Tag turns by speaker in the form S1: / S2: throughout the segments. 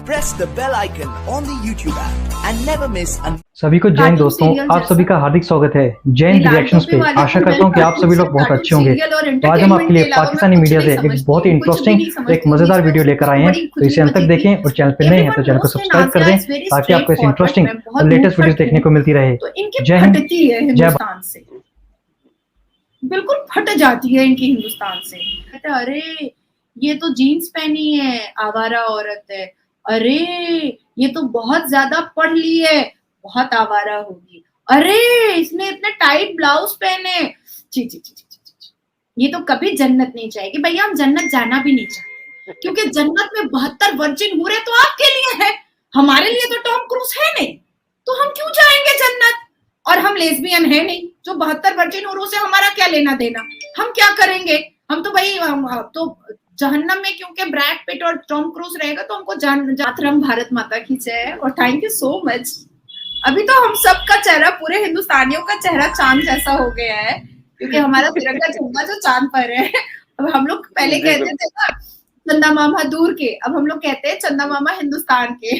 S1: press the bell icon on the YouTube app and never miss an
S2: सभी को जैन दोस्तों, आप सभी का हार्दिक स्वागत है जैन रिएक्शंस पे। आशा करता हूँ कि आप सभी लोग बहुत अच्छे होंगे। तो आज हम आपके लिए पाकिस्तानी मीडिया से एक बहुत ही इंटरेस्टिंग एक मजेदार वीडियो लेकर आए हैं, तो इसे अंत तक देखें और चैनल पे नए हैं तो चैनल को सब्सक्राइब कर दें ताकि आपको ऐसी इंटरेस्टिंग और लेटेस्ट वीडियोस देखने को मिलती रहे। जय हिंद, जय भारत।
S3: से बिल्कुल फट जाती है इनकी हिंदुस्तान से। कहते अरे ये तो जीन्स पहनी है, आवारा औरत है, अरे ये तो बहुत ज्यादा पढ़ ली है, बहुत आवारा होगी, अरे इसने इतने टाइट ब्लाउज पहने, ची ची ची ची ची। ये तो कभी जन्नत नहीं जाएगी। भैया हम जन्नत जाना भी नहीं चाहते, क्योंकि जन्नत में 72 वर्जिन हूरे तो आपके लिए है, हमारे लिए तो टॉम क्रूज है नहीं, तो हम क्यों जाएंगे जन्नत। और हम लेस्बियन है नहीं, जो 72 वर्जिन हूरों से हमारा क्या लेना देना, हम क्या करेंगे। हम तो भाई तो जहन्नम में, क्योंकि ब्रैड पिट और टॉम क्रूज रहेगा तो हमको जातरम। भारत माता की जय और थैंक यू सो मच। अभी तो हम सबका चेहरा, पूरे हिंदुस्तानियों का चेहरा चांद जैसा हो गया है, क्योंकि हमारा तिरंगा झंडा जो चांद पर है। अब हम लोग पहले कहते थे ना चंदा मामा दूर के, अब हम लोग कहते हैं चंदा मामा हिंदुस्तान के।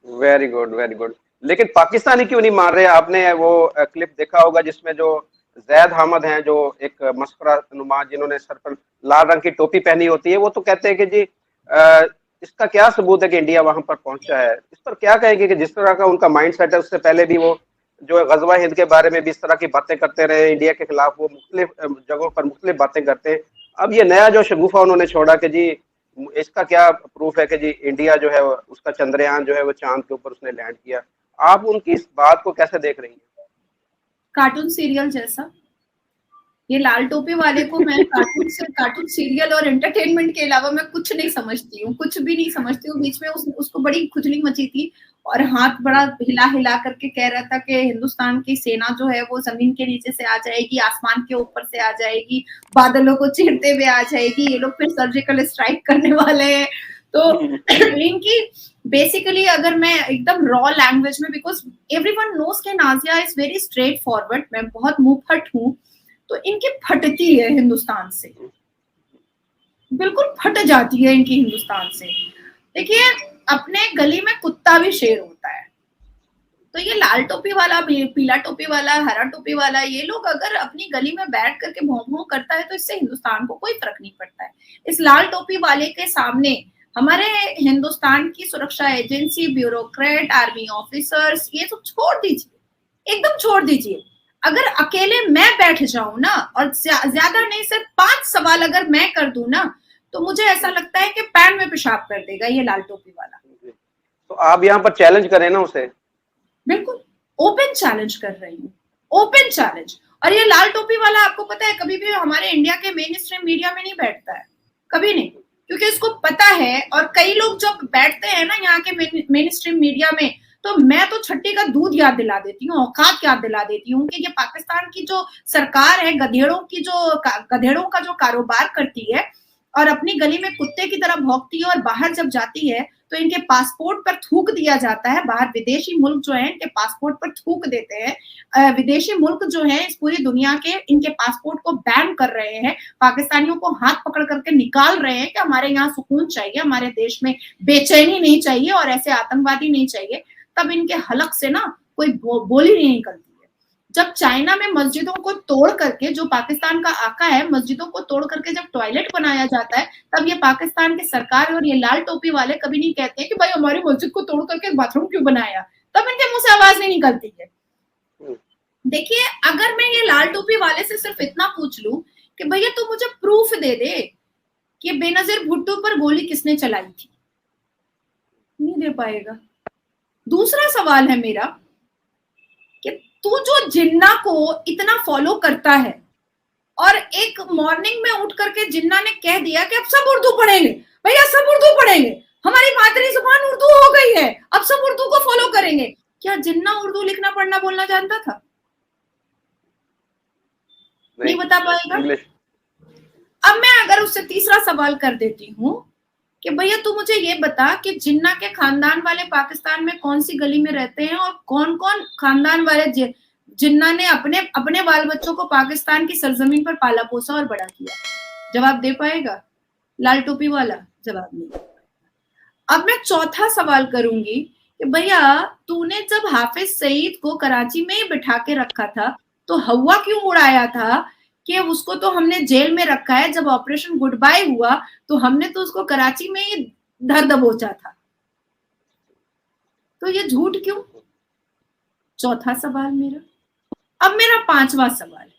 S4: Very good, very good. लेकिन पाकिस्तानी क्यों नहीं मार रहे? आपने वो क्लिप देखा होगा जिसमें जो जैद हामिद हैं, जो एक मस्करा नुमा, जिन्होंने सर पर लाल रंग की टोपी पहनी होती है, वो तो कहते हैं कि जी इसका क्या सबूत है कि इंडिया वहां पर पहुंचा है। इस पर क्या कहेंगे कि जिस तरह का उनका माइंड सेट है, उससे पहले भी वो जो गजवा हिंद के बारे में भी इस तरह की बातें करते रहे, इंडिया के खिलाफ वो मुख्तलिफ जगहों पर मुख्तलिफ बातें करते हैं। अब ये नया जो शगुफा उन्होंने छोड़ा कि जी इसका क्या प्रूफ है कि जी इंडिया जो है उसका चंद्रयान जो है वो चांद के ऊपर उसने लैंड किया। आप उनकी इस बात को कैसे देख रही हैं?
S3: कार्टून सीरियल जैसा। ये लाल टोपी वाले को मैं कार्टून सीरियल और एंटरटेनमेंट के अलावा मैं कुछ नहीं समझती हूँ, कुछ भी नहीं समझती हूँ। बीच में उसको बड़ी खुजली मची थी और हाथ बड़ा हिला हिला करके कह रहा था कि हिंदुस्तान की सेना जो है वो जमीन के नीचे से आ जाएगी, आसमान के ऊपर से आ जाएगी, बादलों को चीरते हुए आ जाएगी, ये लोग फिर सर्जिकल स्ट्राइक करने वाले हैं। तो इनकी बेसिकली, अगर मैं एकदम रॉ लैंग्वेज में, बिकॉज एवरीवन नोस के Nazia is very straight forward, मैं बहुत मुंहफट हूँ, तो इनकी फटती है हिंदुस्तान से, बिल्कुल फट जाती है इनकी हिंदुस्तान से। देखिए अपने गली में कुत्ता भी शेर होता है, तो ये लाल टोपी वाला, पीला टोपी वाला, हरा टोपी वाला, ये लोग अगर अपनी गली में बैठ करके भौं भौं करता है तो इससे हिंदुस्तान को कोई फर्क नहीं पड़ता है। इस लाल टोपी वाले के सामने हमारे हिंदुस्तान की सुरक्षा एजेंसी, ब्यूरोक्रेट, आर्मी ऑफिसर्स, ये सब छोड़ दीजिए, एकदम छोड़ दीजिए। अगर अकेले मैं बैठ जाऊं ना और ज्यादा नहीं, सिर्फ 5 सवाल अगर मैं कर दूं ना, तो मुझे ऐसा लगता है कि पैन में पेशाब कर देगा ये लाल टोपी वाला।
S4: तो आप यहाँ पर चैलेंज करें ना उसे। बिल्कुल
S3: ओपन चैलेंज कर रही हूँ, ओपन चैलेंज। और ये लाल टोपी वाला, आपको पता है, कभी भी हमारे इंडिया के मेन स्ट्रीम मीडिया में नहीं बैठता है, कभी नहीं, क्योंकि इसको पता है। और कई लोग जो बैठते हैं ना यहाँ के मेन स्ट्रीम मीडिया में, तो मैं तो छट्टी का दूध याद दिला देती हूँ, औकात याद दिला देती हूँ कि ये पाकिस्तान की जो सरकार है, गधेड़ों का जो कारोबार करती है और अपनी गली में कुत्ते की तरह भौंकती है, और बाहर जब जाती है तो इनके पासपोर्ट पर थूक दिया जाता है। बाहर विदेशी मुल्क जो है इनके पासपोर्ट पर थूक देते हैं। विदेशी मुल्क जो है इस पूरी दुनिया के इनके पासपोर्ट को बैन कर रहे हैं, पाकिस्तानियों को हाथ पकड़ करके निकाल रहे हैं कि हमारे यहाँ सुकून चाहिए, हमारे देश में बेचैनी नहीं चाहिए और ऐसे आतंकवादी नहीं चाहिए। तब इनके हलक से ना कोई बोली नहीं निकलती है। जब चाइना में मस्जिदों को तोड़ करके, जो पाकिस्तान का आका है, मस्जिदों को तोड़ करके जब टॉयलेट बनाया जाता है, तब ये पाकिस्तान की सरकार और ये लाल टोपी वाले कभी नहीं कहते हैं कि भाई हमारी मस्जिद को तोड़ करके बाथरूम क्यों बनाया, तब इनके मुंह से आवाज नहीं निकलती है। देखिए अगर मैं ये लाल टोपी वाले से सिर्फ इतना पूछ लूं कि भैया तू मुझे प्रूफ दे दे कि बेनजीर भुट्टो पर गोली किसने चलाई थी, नहीं दे पाएगा। दूसरा सवाल है मेरा कि तू जो जिन्ना को इतना फॉलो करता है, और एक मॉर्निंग में उठ करके जिन्ना ने कह दिया कि अब सब उर्दू पढ़ेंगे, भैया सब उर्दू पढ़ेंगे, हमारी मातृ जुबान उर्दू हो गई है, अब सब उर्दू को फॉलो करेंगे। क्या जिन्ना उर्दू लिखना पढ़ना बोलना जानता था? नहीं बता पाएगा। अब मैं अगर उससे तीसरा सवाल कर देती हूँ कि भैया तू मुझे ये बता कि जिन्ना के खानदान वाले पाकिस्तान में कौन सी गली में रहते हैं, और कौन कौन खानदान वाले जिन्ना ने अपने बाल बच्चों को पाकिस्तान की सरजमीन पर पाला पोसा और बड़ा किया। जवाब दे पाएगा? लाल टोपी वाला जवाब नहीं। अब मैं चौथा सवाल करूंगी कि भैया तूने जब हाफिज सईद को कराची में ही बिठा के रखा था तो हवा क्यों उड़ाया था कि उसको तो हमने जेल में रखा है, जब ऑपरेशन गुड बाय हुआ तो हमने तो उसको कराची में ही धर दबोचा था, तो ये झूठ क्यों? चौथा सवाल मेरा। अब मेरा पांचवा सवाल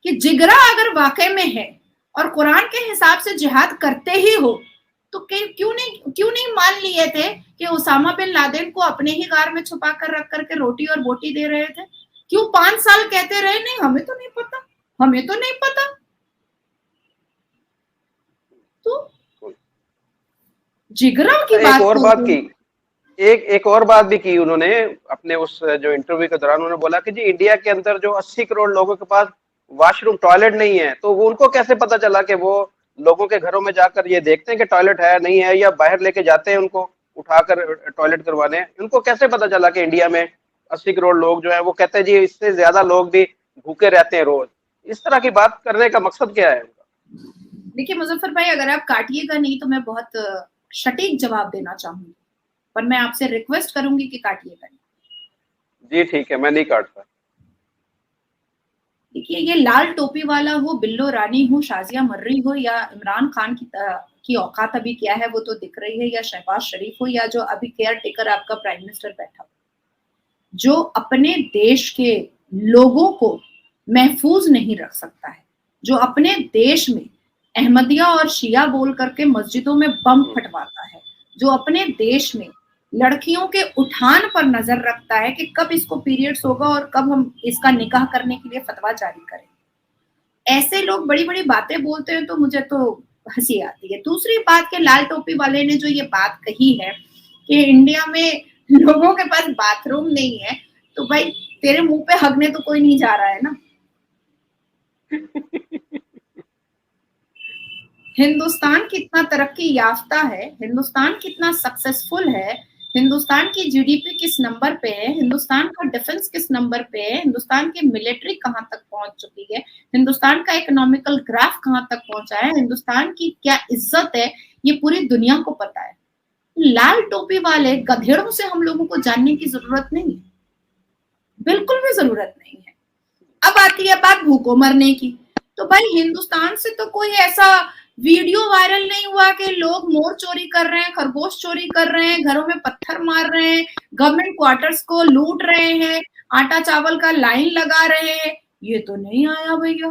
S3: कि जिगरा अगर वाकई में है और कुरान के हिसाब से जिहाद करते ही हो तो क्यों नहीं मान लिए थे कि उसामा बिन लादेन को अपने ही गार में छुपा कर रख करके रोटी और बोटी दे रहे थे? क्यों 5 साल कहते रहे नहीं हमें तो नहीं पता, हमें तो नहीं पता? तो जिगरा की बात,
S4: एक और बात की, एक और बात भी की उन्होंने अपने उस जो इंटरव्यू के दौरान, उन्होंने बोला कि जी इंडिया के अंदर जो 80 करोड़ लोगों के पास वॉशरूम टॉयलेट नहीं है, तो वो उनको कैसे पता चला कि वो लोगों के घरों में जाकर ये देखते हैं कि टॉयलेट है नहीं है, या बाहर लेके जाते हैं उनको उठाकर टॉयलेट करवाने? उनको कैसे पता चला कि इंडिया में 80 करोड़ लोग जो है वो कहते हैं जी इससे ज्यादा लोग भी भूखे रहते हैं रोज? इस तरह की बात करने का मकसद क्या है उनका?
S3: देखिए मुजफ्फर भाई, अगर आप काटिएगा नहीं तो मैं बहुत सटीक जवाब देना चाहूंगी, पर मैं आपसे रिक्वेस्ट करूंगी कि काटिएगा नहीं।
S4: जी ठीक है, मैं नहीं काटता।
S3: देखिए ये लाल टोपी वाला हो, बिल्लो रानी हो, शाजिया मर्री हो, या इमरान खान की औकात अभी क्या है वो तो दिख रही है, या शहबाज शरीफ हो, या जो अभी केयर टेकर आपका प्राइम मिनिस्टर बैठा हो, जो अपने देश के लोगों को महफूज नहीं रख सकता है, जो अपने देश में अहमदिया और शिया बोल करके मस्जिदों में बम फटवाता है, जो अपने देश में लड़कियों के उठान पर नजर रखता है कि कब इसको पीरियड्स होगा और कब हम इसका निकाह करने के लिए फतवा जारी करें, ऐसे लोग बड़ी बड़ी बातें बोलते हैं तो मुझे तो हंसी आती है। दूसरी बात के लाल टोपी वाले ने जो ये बात कही है कि इंडिया में लोगों के पास बाथरूम नहीं है, तो भाई तेरे मुंह पे हगने तो कोई नहीं जा रहा है ना। हिंदुस्तान कितना तरक्की याफ्ता है, हिंदुस्तान कितना सक्सेसफुल है, हिंदुस्तान की जीडीपी किस नंबर पे है, हिंदुस्तान का डिफेंस किस नंबर पे है, हिंदुस्तान की मिलिट्री कहां तक पहुंच चुकी है, हिंदुस्तान का इकोनॉमिकल ग्राफ कहां तक पहुंचा है, हिंदुस्तान की क्या इज्जत है, ये पूरी दुनिया को पता है। लाल टोपी वाले गधेड़ों से हम लोगों को जानने की जरूरत नहीं है, बिल्कुल भी जरूरत नहीं है। अब आती है बात भूखों मरने की, तो भाई हिंदुस्तान से तो कोई ऐसा वीडियो वायरल नहीं हुआ कि लोग मोर चोरी कर रहे हैं, खरगोश चोरी कर रहे हैं, घरों में पत्थर मार रहे हैं, गवर्नमेंट क्वार्टर्स को लूट रहे हैं, आटा चावल का लाइन लगा रहे हैं, ये तो नहीं आया भैया।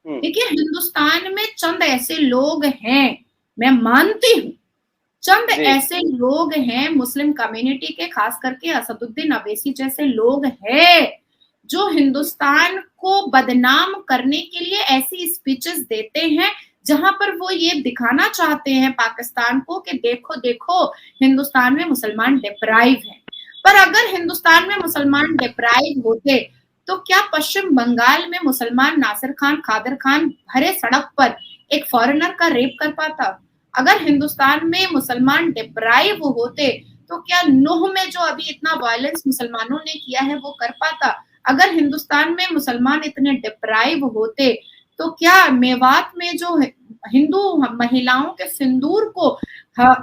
S3: देखिए हिंदुस्तान में चंद ऐसे लोग हैं, मैं मानती हूँ चंद ऐसे लोग हैं मुस्लिम कम्युनिटी के, खास करके असदुद्दीन अवैसी जैसे लोग हैं जो हिंदुस्तान को बदनाम करने के लिए ऐसी स्पीचेस देते हैं जहां पर वो ये दिखाना चाहते हैं पाकिस्तान को कि देखो देखो हिंदुस्तान में मुसलमान डिप्राइव हैं। पर अगर हिंदुस्तान में मुसलमान डिप्राइव होते तो क्या पश्चिम बंगाल में मुसलमान नासिर खान, कादर खान भरे सड़क पर एक फॉरेनर का रेप कर पाता? अगर हिंदुस्तान में मुसलमान डिप्राइव होते तो क्या नूह में जो अभी इतना वायलेंस मुसलमानों ने किया है वो कर पाता? अगर हिंदुस्तान में मुसलमान इतने डिप्राइव होते तो क्या मेवात में जो हिंदू महिलाओं के सिंदूर को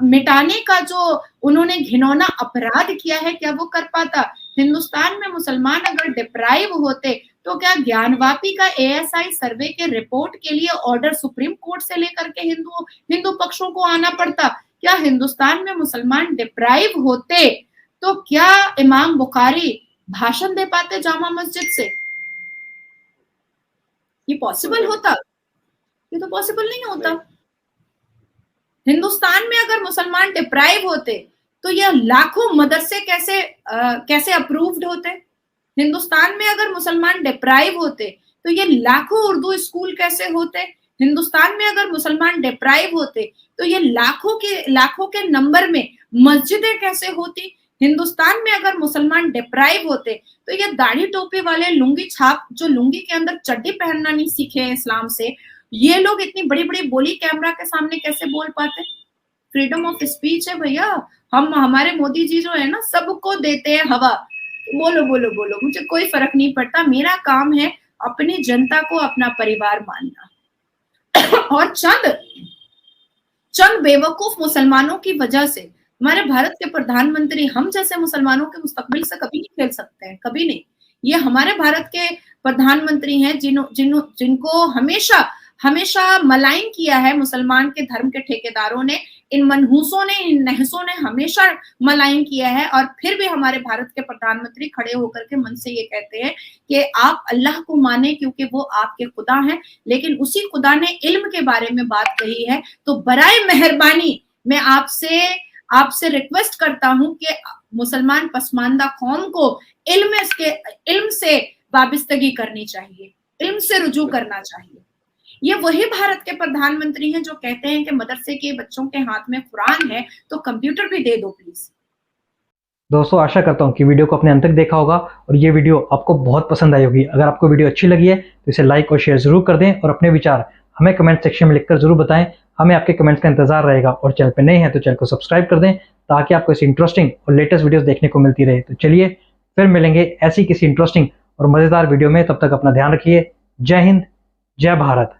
S3: मिटाने का जो उन्होंने घिनौना अपराध किया है क्या वो कर पाता? हिंदुस्तान में मुसलमान अगर डिप्राइव होते तो क्या ज्ञानवापी का एएसआई सर्वे के रिपोर्ट के लिए ऑर्डर सुप्रीम कोर्ट से लेकर के हिंदू पक्षों को आना पड़ता? क्या हिंदुस्तान में मुसलमान डिप्राइव होते तो क्या इमाम बुखारी भाषण दे पाते जामा मस्जिद से? ये पॉसिबल होता? ये तो पॉसिबल नहीं होता। हिंदुस्तान में अगर मुसलमान डिप्राइव होते तो ये लाखों मदरसे कैसे अप्रूव्ड होते? हिंदुस्तान में अगर मुसलमान डिप्राइव होते तो ये लाखों उर्दू स्कूल कैसे होते? हिंदुस्तान में अगर मुसलमान डिप्राइव होते तो ये लाखों के नंबर में मस्जिदें कैसे होती? हिंदुस्तान में अगर मुसलमान डिप्राइव होते तो ये दाढ़ी टोपी वाले लुंगी छाप जो लुंगी के अंदर चड्डी पहनना नहीं सीखे हैं इस्लाम से, ये लोग इतनी बड़ी बड़ी बोली कैमरा के सामने कैसे बोल पाते? फ्रीडम ऑफ स्पीच है भैया। हमारे मोदी जी जो है ना सबको देते हैं हवा, बोलो बोलो बोलो, मुझे कोई फर्क नहीं पड़ता, मेरा काम है अपनी जनता को अपना परिवार मानना। और चंद बेवकूफ मुसलमानों की वजह से हमारे भारत के प्रधानमंत्री हम जैसे मुसलमानों के मुस्तकबिल से कभी नहीं खेल सकते हैं, कभी नहीं। ये हमारे भारत के प्रधानमंत्री हैं जिनको हमेशा हमेशा मलाइन किया है मुसलमान के धर्म के ठेकेदारों ने, इन मनहूसों ने, इन नहसों ने हमेशा मलाइन किया है। और फिर भी हमारे भारत के प्रधानमंत्री खड़े होकर के मन से ये कहते हैं कि आप अल्लाह को माने क्योंकि वो आपके खुदा हैं, लेकिन उसी खुदा ने इल्म के बारे में बात कही है। तो बराए मेहरबानी मैं आपसे रिक्वेस्ट करता हूं कि मुसलमान पसमानदा कौम को इल्म से वाबस्तगी करनी चाहिए, इल्म से रुजू करना चाहिए। ये वही भारत के प्रधानमंत्री हैं जो कहते हैं कि मदरसे के बच्चों के हाथ में कुरान है तो कंप्यूटर भी दे दो प्लीज।
S2: दोस्तों आशा करता हूँ कि वीडियो को अपने अंत तक देखा होगा और ये वीडियो आपको बहुत पसंद आई होगी। अगर आपको वीडियो अच्छी लगी है तो इसे लाइक और शेयर जरूर कर दें और अपने विचार हमें कमेंट सेक्शन में लिखकर जरूर बताएं। हमें आपके कमेंट्स का इंतजार रहेगा और चैनल पर नए हैं तो चैनल को सब्सक्राइब कर दें ताकि आपको ऐसी इंटरेस्टिंग और लेटेस्ट वीडियोस देखने को मिलती रहे। तो चलिए फिर मिलेंगे ऐसी किसी इंटरेस्टिंग और मजेदार वीडियो में, तब तक अपना ध्यान रखिए। जय हिंद, जय भारत।